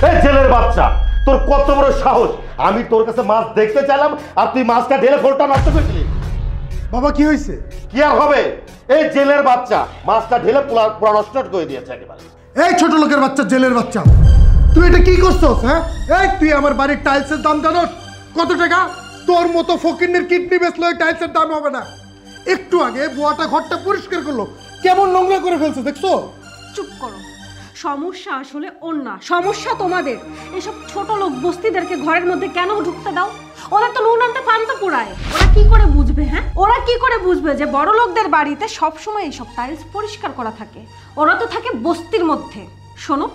এই জেলের বাচ্চা, তোর কত বড় সাহস! আমি তোর কাছে মাছ দেখতে চাইলাম আর তুই মাছটা ঢেলে ফোনটা নষ্ট করে দিলি। বাবা কি হয়েছে? কি আর হবে, এই জেলের বাচ্চা মাছটা ঢেলে পুরো নষ্ট করে দিয়েছে একেবারে। এই ছোট লোকের বাচ্চা, জেলের বাচ্চা, তুই এটা কি করছস? হ্যাঁ, এই তুই আমার বাড়ির টাইলসের দাম জানোস কত টাকা? তোর মতো ফকিন্নের কিডনি বেচলে ওই টাইলসের দাম হবে না। একটু আগে বুয়াটা ঘরটা পরিষ্কার করলো, কেমন নোংরা করে ফেলছে দেখছো? চুপ করো। সমস্যা আসলে ওর না, সমস্যা তোমাদের। এসব ছোট লোক বস্তিদেরকে ঘরের মধ্যে কেন ঢুকতে দাও? ওরা তো নুন আনতে পান্তা পুরায়। ওরা কি করে বুঝবে? হ্যাঁ, ওরা কি করে বুঝবে যে বড় লোকদের বাড়িতে সবসময় এইসব টাইলস পরিষ্কার করা থাকে? ওরা তো থাকে বস্তির মধ্যে। শোনো,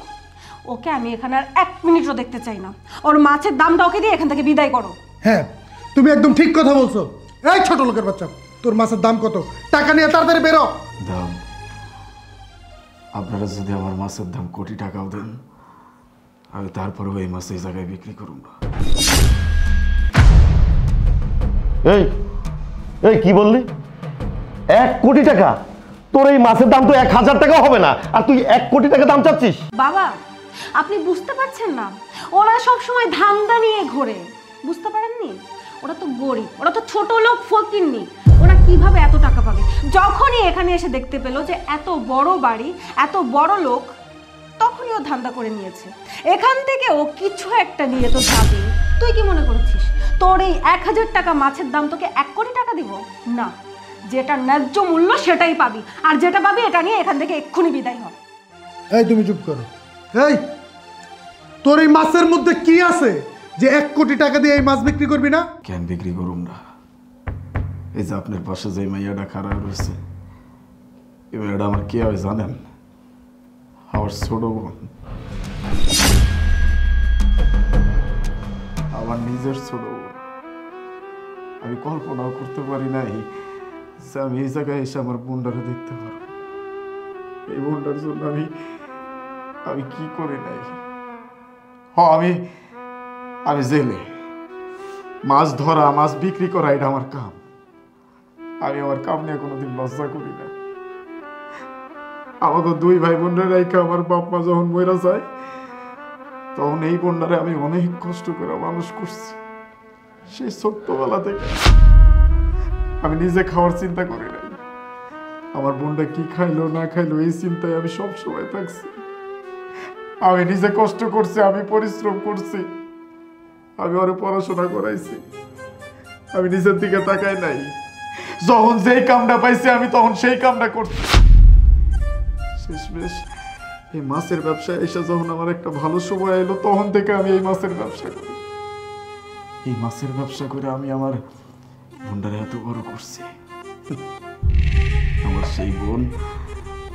ওকে আমি এখানে আর 1 মিনিটও দেখতে চাই না। ওর মাছের দামটা ওকে দিয়ে এখান থেকে বিদায় করো। হ্যাঁ, তুমি একদম ঠিক কথা বলছো। এই ছোট লোকের বাচ্চা, তোর মাছের দাম কত? টাকা নিয়ে তাড়াতাড়ি বেরো। দাম? আপনারা যদি আমার মাছের দাম কোটি টাকাও দেন, আমি তারপরেও এই মাছ এই জায়গায় বিক্রি করব না। এই এই কি বললি? 1 কোটি টাকা? তোর এই মাছের দাম তো 1000 টাকা হবে না, আর তুই 1 কোটি টাকা দাম চাচ্ছিস? বাবা, আপনি বুঝতে পারছেন না? ওরা সব সময় ধান্দা নিয়ে ঘোরে, বুঝতে পারেননি? ওরা তো গরিব, ওরা তো ছোট লোক, ফকিন্নি। ওরা কিভাবে এত টাকা পাবে? যখনই এখানে এসে দেখতে পেলো যে এত বড় বাড়ি, এত বড় লোক, তখনই ও ধান্দা করে নিয়েছে। এখান থেকে ও কিছু একটা নিয়ে তো যাবে। তুই কি মনে করেছিস তোর এই 1000 টাকা মাছের দাম তোকে 1 কোটি টাকা দিব? না, যেটা ন্যায্য মূল্য সেটাই পাবি, আর যেটা পাবি এটা নিয়ে এখান থেকে এক্ষুনি বিদায় হ। এই তুমি চুপ করো। এই তোর এই মাছের মধ্যে কি আছে যে 1 কোটি টাকা দিয়ে এই মাছ বিক্রি করবি না? কেন বিক্রি করুম না? এই যে আপনার পাশে যে মাইয়াটা খারাপ রয়েছে, এই মাইয়াটা আমার কে হয় জানেন? আমার ছোট বোন, আমার নিজের ছোট বোন। আমি কল্পনাও করতে পারি নাই যে আমি এই জায়গায় এসে আমার বোনটাকে দেখতে পারবো। এই বোনটার জন্য আমি কি করি নাই। আমি জেলে মাছ ধরা, মাছ বিক্রি করা, এটা আমার কাম। আমি আমার কাম নিয়ে কোনোদিন লজ্জা করি না। আমাকে 2 ভাই বোনরা রেখে আমার বাপ মা যখন মরে যায়, তখন এই বোনটারে আমি অনেক কষ্ট করে মানুষ করছি। সেই ছোট্টবেলা থেকে আমি নিজে খাওয়ার চিন্তা করি নাই। আমার বোনটা কি খাইলো না খাইলো এই চিন্তায় আমি সব সময় থাকছি। আমি নিজে কষ্ট করছি, আমি পরিশ্রম করছি, আমি ওরে পড়াশোনা করাইছি। আমি নিজের দিকে তাকাই নাই। যখন যেই কামটা পাইছি আমি তখন সেই কামটা করছি। শেষমেশ এই মাছের ব্যবসায় এসে যখন আমার একটা ভালো সময় এলো, তখন থেকে আমি এই মাছের ব্যবসা করি। এই মাছের ব্যবসা করে আমি আমার বোনটারে এত বড় করছি। আমার সেই বোন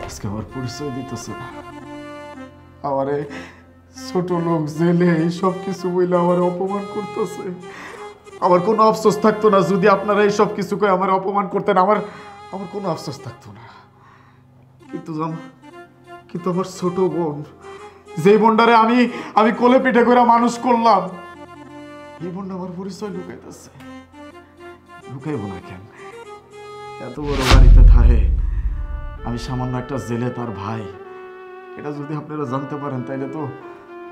আজকে আমার পরিচয় দিতেছে না। আমারে ছোট লোক, জেলে, এই সব কিছু বলে আমার অপমান করতেছে। আমার কোনো আফসোস থাকতো না যদি আপনারা এই সব কিছু করে আমার অপমান করতেন। আমার কোনো আফসোস থাকতো না। কিন্তু আমার ছোট বোন, যে বোনটারে আমি কোলে পিঠে করে মানুষ করলাম, এই বোনটা আমার পরিচয় লুকাইতেছে। লুকাইব না কেন? এত বড় বাড়িতে থাকে, আমি সামান্য একটা জেলে তার ভাই। এটা যদি আপনারা জানতে পারেন তাইলে তো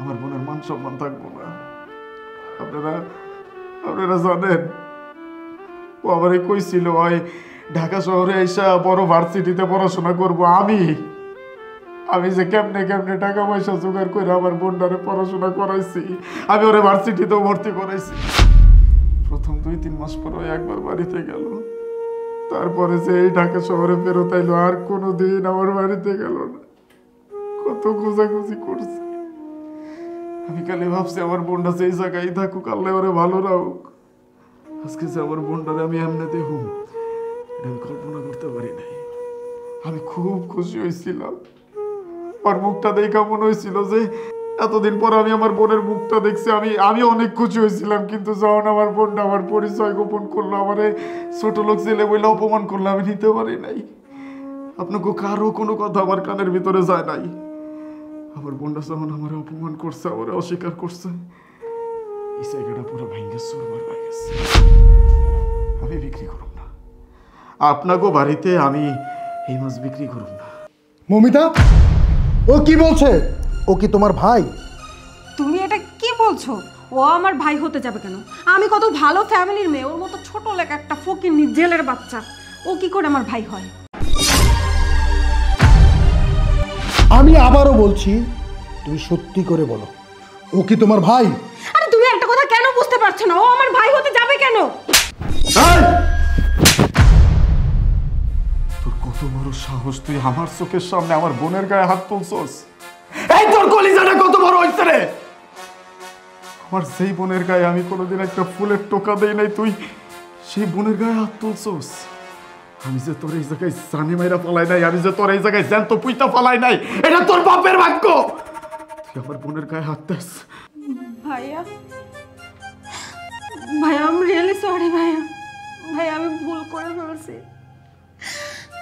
আমার বোনের মান সম্মান থাকবো না। আপনারা জানেন, ও আমারে কইছিল ওই ঢাকা শহরে এসে বড় ভার্সিটিতে পড়াশোনা করব। আমি যে কেমনে টাকা পয়সা জোগাড় করে আমার বোনটারে পড়াশোনা করাইছি, আমি ওরে ভার্সিটিতেও ভর্তি করাইছি। প্রথম 2-3 মাস পর একবার বাড়িতে গেল, তারপরে যে এই ঢাকা শহরে ফেরত আইলো, আর কোনোদিন আমার বাড়িতে গেল না। কত খোঁজাখুঁজি করছি। আমি খালি ভাবছি আমার বোনটা সেই জায়গায় থাকুক, আল্লাহ ওরে ভালো রাখুক। আজকে যে আমার বোনটারে আমি এমনি দেখুন, এটা আমি কল্পনা করতে পারি নাই। আমি খুব খুশি হয়েছিলাম। ওর মুখটা দেখা মনে হয়েছিল যে এতদিন পর আমি আমার বোনের মুখটা দেখছি। আমি অনেক খুশি হয়েছিলাম। কিন্তু যখন আমার বোনটা আমার পরিচয় গোপন করলো, আমারে ছোট লোক ছেলে বলে অপমান করলো, আমি নিতে পারি নাই। আপনাকে কারো কোনো কথা আমার কানের ভিতরে যায় নাই। আমার বোনটা যখন আমার অপমান করছে, আমার অস্বীকার করছে, এই জায়গাটা পুরো ভাঙ্গে চুরমার হয়ে গেছে। আমি বিক্রি করব না। আপনাকে বাড়িতে আমি এই মাছ বিক্রি করব না। মমিতা, ও কি বলছে? ও কি তোমার ভাই? তুমি বলছো? ও আমার ভাই হতে যাবে কেন? আমি কত ভালো ফ্যামিলির মেয়ে, ওর মতো ছোট লেখা একটা ফকিন্নি জেলের বাচ্চা ও কি করে আমার ভাই হয়? আমি আবারও বলছি, তুমি সত্যি করে বলো, ও কি তোমার ভাই? আরে তুমি একটা কথা কেন বুঝতে পারছো না? ও আমার ভাই হতে যাবে কেন? তোর কত বড় সাহস, তুই আমার চোখের সামনে আমার বোনের গায়ে হাত তুলছস? এই তোর কলিজাটা কত বড় হইছে রে! আমার সেই বোনের গায়ে আমি কোনোদিন একটা ফুলের টোকা দেই নাই, তুই সেই বোনের গায়ে হাত তুলছস? আমি যে তোর এই জায়গায় জানি মাইরা পালাই নাই, আমি যে তোর এই জায়গায় জ্যান্ত পুইতা পালাই নাই, এটা তোর বাপের ভাগ্য। তুই আমার বোনের গায়ে হাত দিস। ভাইয়া, ভাইয়া আমি রিয়েলি সরি ভাইয়া। ভাইয়া আমি ভুল করে ফেলছি।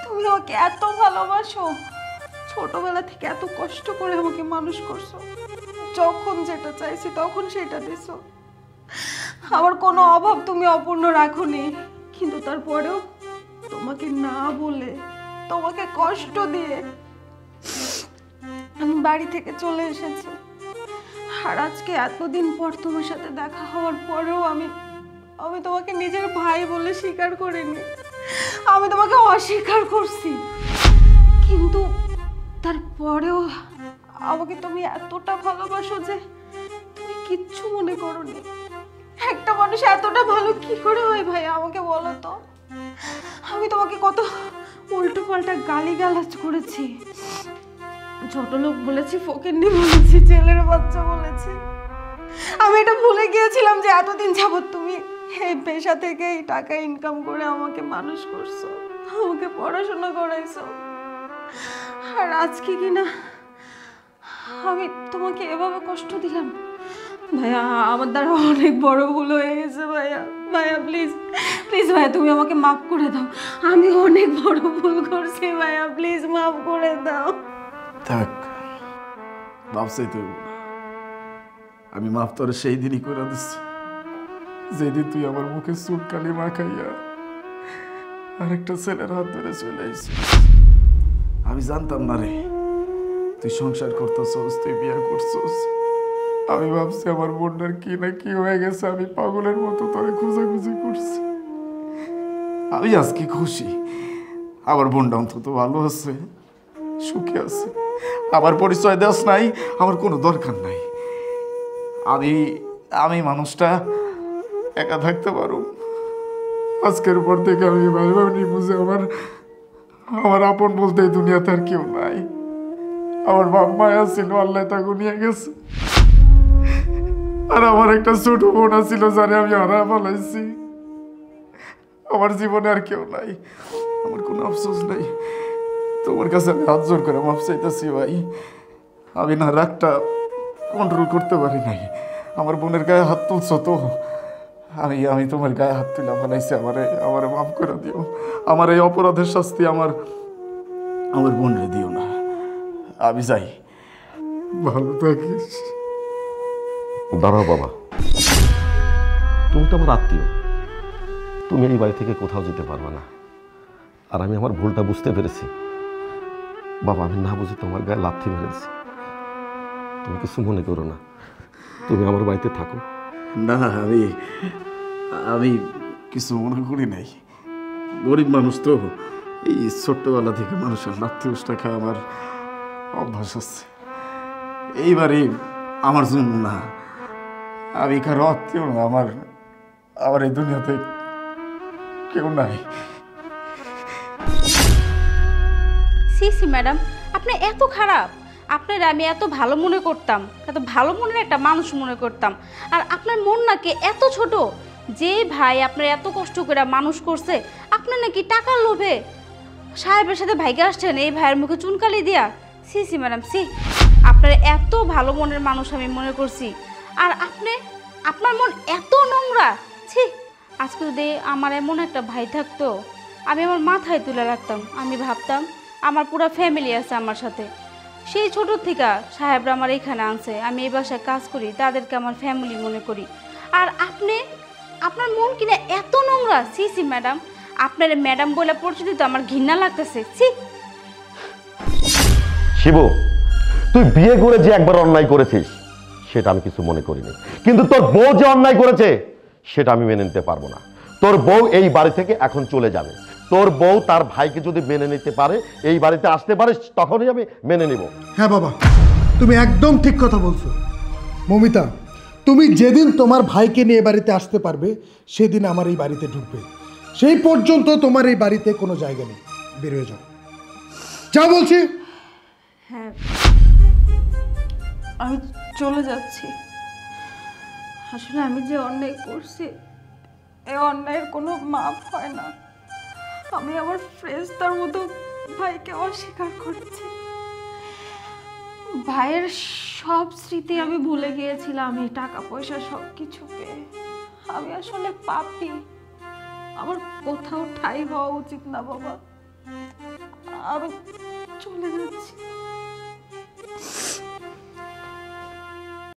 তুমি আমাকে এত ভালোবাসো, ছোটবেলা থেকে এত কষ্ট করে আমাকে মানুষ করছো, যখন যেটা চাইছি তখন সেটা দিছো, আমার কোনো অভাব তুমি অপূর্ণ রাখোনি। কিন্তু তারপরেও তোমাকে না বলে, তোমাকে কষ্ট দিয়ে আমি বাড়ি থেকে চলে এসেছি। আর আজকে এতদিন পর তোমার সাথে দেখা হওয়ার পরেও আমি তোমাকে নিজের ভাই বলে স্বীকার করিনি, আমি তোমাকে অস্বীকার করছি। কিন্তু তারপরেও আমাকে তুমি এতটা ভালোবাসো যে তুমি কিচ্ছু মনে করোনি। একটা মানুষ এতটা ভালো কি করে হয় ভাই, আমাকে বলো তো। আমি তোমাকে কত উল্টো পাল্টা গালিগালাজ করেছি, ছোট লোক বলেছি, ফকিন্নি বলেছি, ছেলের বাচ্চা বলেছি। আমি এটা ভুলে গিয়েছিলাম যে এতদিন যাবত তুমি এই পেশা থেকে এই টাকা ইনকাম করে আমাকে মানুষ করছো, আমাকে পড়াশোনা করাইছো। আর আজকে কিনা আমি তোমাকে এভাবে কষ্ট দিলাম। ভাইয়া আমার দ্বারা অনেক বড় ভুল হয়ে গেছে ভাইয়া। ভাইয়া প্লিজ প্লিজ ভাইয়া তুমি আমাকে মাফ করে দাও, আমি অনেক বড় ভুল করছি ভাইয়া, প্লিজ মাফ করে দাও। থাক, মাফ চাইতে হইব না। আমি মাফ তোরে সেই দিনই করে দিচ্ছি যেদিন তুই আমার মুখে চুটকালি মাখাইয়া আরেকটা ছেলের হাত ধরে চলে আইছিস। আমি জানতাম না রে তুই সংসার করতেছস, তুই বিয়ে করছস। আমি ভাবছি আমার বোনটার কি না কি হয়ে গেছে, আমি পাগলের মতো তোরে খোঁজাখুঁজি করছি। আমি আজকে খুশি আমার বোনটা অন্তত ভালো আছে, সুখে আছে। আমার পরিচয় দেওয়াস নাই, আমার কোনো দরকার নাই। আমি মানুষটা একা থাকতে পারো। আজকের পর থেকে আমি ভাই বুঝে আমার আপন বলতে দুনিয়াতে আর কেউ নাই। আমার বাপ মায়া ছিল, আল্লাহ তাকে নিয়ে গেছে। আর আমার একটা ছোট বোন ছিল যারে আমি হারা ফেলাইছি। আমার জীবনে আর কেউ নাই, আমার কোনো আফসোস নাই। তোমার কাছে আমি হাত জোর করে মাফ চাইতেছি ভাই। আমি না রাগটা কন্ট্রোল করতে পারি নাই। আমার বোনের গায়ে হাত তুলছো তো, আমি তোমার গায়ে হাত তুলে ফেলাইছি। আমারে মাফ করে দিও। আমার এই অপরাধের শাস্তি আমার বোনরে দিও না। আমি যাই, ভালো থাকিস। দাঁড়াও বাবা, তুমি তো আমার আত্মীয়, তুমি এই বাড়ি থেকে কোথাও যেতে পারবে না। আর আমি আমার ভুলটা বুঝতে পেরেছি বাবা, আমি না বুঝে তোমার গায়ে লাথি মেরেছি। তুমি কিছু মনে করো না, তুমি আমার বাড়িতে থাকো। না, আমি কিছু মনে করি নাই। গরিব মানুষ তো, এই ছোট্টবেলা থেকে মানুষের লাথি উষ্টা খায় আমার অভ্যাস আছে। এইবারে আমার জন্য না, আমি কারো আত্মীয় না, আমার এই দুনিয়াতে কেউ নাই। সিসি ম্যাডাম, আপনি এত খারাপ? আপনার আমি এত ভালো মনে করতাম, এত ভালো মনের একটা মানুষ মনে করতাম। আর আপনার মন নাকি এত ছোট, যে ভাই আপনার এত কষ্ট করে মানুষ করছে, আপনার নাকি টাকার লোভে সাহেবের সাথে ভাইকে আসছেন এই ভাইয়ের মুখে চুনকালি দিয়া। সিসি ম্যাডাম, সি, আপনার এত ভালো মনের মানুষ আমি মনে করছি, আর আপনার মন এত নোংরা। ছি, আজকে যদি আমার এমন একটা ভাই থাকতো, আমি আমার মাথায় তুলে রাখতাম। আমি ভাবতাম আমার পুরো ফ্যামিলি আছে আমার সাথে। সেই ছোট থেকে সাহেবরা আমার এইখানে আনছে, আমি এই বাসায় কাজ করি, তাদেরকে আমার ফ্যামিলি মনে করি। আর আপনার মন কিনা এত নোংরা। সি ম্যাডাম, আপনার ম্যাডাম বলে পরিচিত তো আমার ঘৃণা লাগতেছে। ছি। শিবু, তুই বিয়ে করে যে একবার অন্যায় করেছিস সেটা আমি কিছু মনে করিনি, কিন্তু তোর বউ যে অন্যায় করেছে সেটা আমি মেনে নিতে পারবো না। তোর বউ এই বাড়ি থেকে এখন চলে যাবে। তোর বউ তার ভাইকে যদি মেনে নিতে পারে, এই বাড়িতে আসতে পারে, তখনই আমি মেনে নিব। হ্যাঁ বাবা, তুমি একদম ঠিক কথা বলছো। মমিতা, তুমি যেদিন তোমার ভাইকে নিয়ে বাড়িতে আসতে পারবে সেদিন আমার এই বাড়িতে ঢুকবে। সেই পর্যন্ত তোমার এই বাড়িতে কোনো জায়গা নেই, বের হয়ে যাও। যা বলছি। হ্যাঁ, আমি চলে যাচ্ছি। আসলে আমি যে অন্যায় করছি, এই অন্যায়ের কোনো মাপ হয় না। আমি আমার ফ্রেস্তার মতো ভাইকে অস্বীকার করেছি। ভাইয়ের সব স্মৃতি আমি ভুলে গিয়েছিলাম, এই টাকা পয়সা সব কিছুকে। আমি আসলে পাপী, আমার কোথাও ঠাঁই হওয়া উচিত না বাবা। আমি চলে